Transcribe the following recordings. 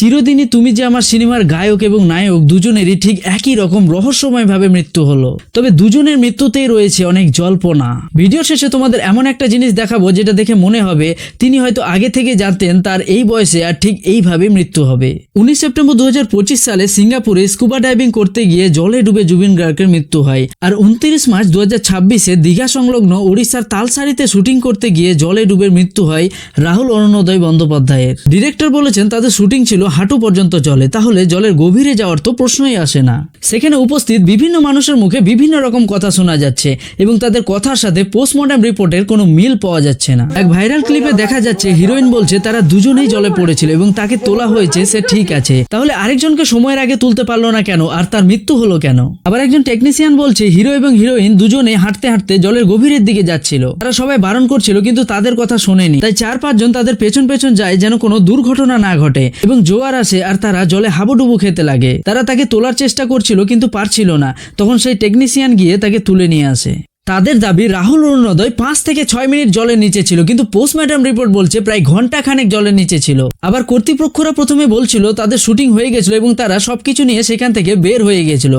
চিরদিনই তুমি যে আমার সিনেমার গায়ক এবং নায়ক দুজনেরই ঠিক একই রকম রহস্যময়ভাবে মৃত্যু হলো। তবে দুজনের মৃত্যুতেই রয়েছে অনেক জল্পনা। ভিডিও শেষে তোমাদের এমন একটা জিনিস দেখাবো যেটা দেখে মনে হবে তিনি হয়তো আগে থেকে জানতেন তার এই বয়সে আর ঠিক এইভাবে মৃত্যু হবে। 19 সেপ্টেম্বর 2025 সালে সিঙ্গাপুরে স্কুবা ডাইভিং করতে গিয়ে জলে ডুবে জুবিন গার্গের মৃত্যু হয়। আর 29 মার্চ 2026-এ দীঘা সংলগ্ন ওড়িশার তালসারিতে শুটিং করতে গিয়ে জলে ডুবে মৃত্যু হয় রাহুল অরুণোদয় বন্দ্যোপাধ্যায়ের। ডিরেক্টর বলেছেন তাদের শুটিং ছিল হাঁটু পর্যন্ত জলে, তাহলে জলের গভীরে যাওয়ার তো প্রশ্নই আসে না। সেখানে উপস্থিত বিভিন্ন মানুষের মুখে বিভিন্ন রকম কথা শোনা যাচ্ছে এবং তাদের কথার সাথে পোস্টমর্টম রিপোর্টের কোনো মিল পাওয়া যাচ্ছে না। এক ভাইরাল ক্লিপে দেখা যাচ্ছে হিরোইন বলছে তারা দুজনেই জলে পড়েছিল এবং তাকে তোলা হয়েছে, সে ঠিক আছে, তাহলে আরেকজনকে সময়ের আগে তুলতে পারলো না কেন আর তার মৃত্যু হলো কেন? আবার একজন টেকনিশিয়ান বলছে হিরো এবং হিরোইন দুজনে হাঁটতে হাঁটতে জলের গভীরের দিকে যাচ্ছিল, তারা সবাই বারণ করছিল কিন্তু তাদের কথা শোনেনি, তাই 4-5 জন তাদের পেছন পেছন যায় যেন কোনো দুর্ঘটনা না ঘটে এবং জোয়ার আসে আর তারা জলে হাবুডুবু খেতে লাগে। তারা তাকে তোলার চেষ্টা করছিল কিন্তু পারছিল না, তখন সেই টেকনিশিয়ান গিয়ে তাকে তুলে নিয়ে আসে। তাদের দাবি রাহুল অরুণোদয় 5 থেকে 6 মিনিট জলের নিচে ছিল, কিন্তু পোস্টমর্টম রিপোর্ট বলছে প্রায় ঘন্টা খানেক জলের নিচে ছিল। আবার কর্তৃপক্ষরা প্রথমে বলছিল তাদের শুটিং হয়ে গেছিল এবং তারা সবকিছু নিয়ে সেখান থেকে বের হয়ে গেছিল,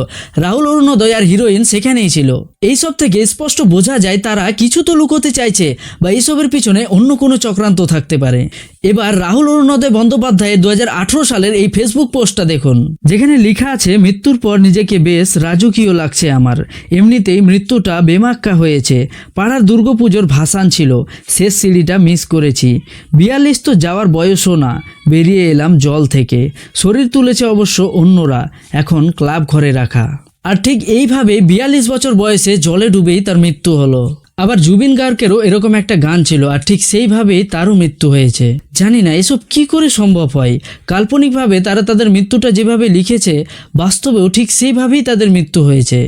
রাহুল অরুণোদয় আর হিরোইন সেখানেই ছিল। এইসব থেকে স্পষ্ট বোঝা যায় তারা কিছু তো লুকোতে চাইছে বা এইসবের পিছনে অন্য কোনো চক্রান্ত থাকতে পারে। এবার রাহুল অরুণোদয় বন্দ্যোপাধ্যায়ের 2018 সালের এই ফেসবুক পোস্টটা দেখুন, যেখানে লেখা আছে মৃত্যুর পর নিজেকে বেশ রাজকীয় লাগছে আমার, এমনিতেই মৃত্যুটা বেমাক্কা হয়েছে, পাড়ার দুর্গাপুজোর ভাসান ছিল, শেষ সিঁড়িটা মিস করেছি, 42 তো যাওয়ার বয়সও না, বেরিয়ে এলাম জল থেকে, শরীর তুলেছে অবশ্য অন্যরা, এখন ক্লাব ঘরে রাখা। আর ঠিক এইভাবে 42 বছর বয়সে জলে ডুবেই তার মৃত্যু হলো। আবার জুবিন গার্গেরও এরকম একটা গান ছিল আর ঠিক সেইভাবেই তারও মৃত্যু হয়েছে। জানি না এসব কি করে সম্ভব হয়। কাল্পনিকভাবে তারা তাদের মৃত্যুটা যেভাবে লিখেছে বাস্তবেও ঠিক সেইভাবেই তাদের মৃত্যু হয়েছে।